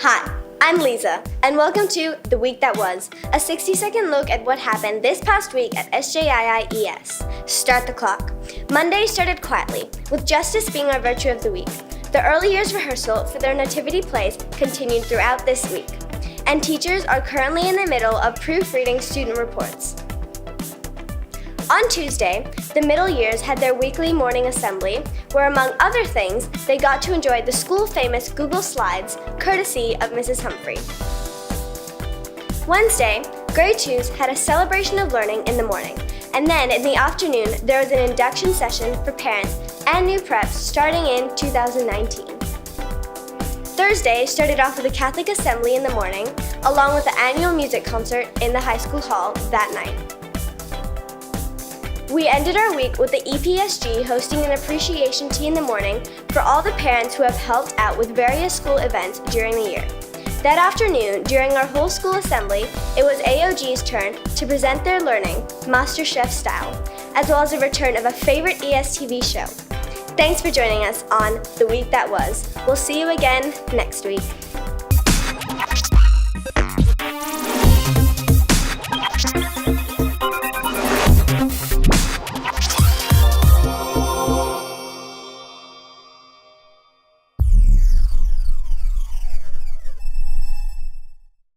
Hi, I'm Leiza, and welcome to The Week That Was, a 60-second look at what happened this past week at SJIIES. Start the clock. Monday started quietly, with Justice being our virtue of the week. The early years rehearsal for their nativity plays continued throughout this week, and teachers are currently in the middle of proofreading student reports. On Tuesday, the middle years had their weekly morning assembly, where among other things, they got to enjoy the school-famous Google Slides, courtesy of Mrs. Humphrey. Wednesday, grade 2s had a celebration of learning in the morning, and then in the afternoon, there was an induction session for parents and new preps starting in 2019. Thursday started off with a Catholic assembly in the morning, along with the annual music concert in the high school hall that night. We ended our week with the EPSG hosting an appreciation tea in the morning for all the parents who have helped out with various school events during the year. That afternoon, during our whole school assembly, it was AOG's turn to present their learning, MasterChef style, as well as a return of a favorite ESTV show. Thanks for joining us on The Week That Was. We'll see you again next week.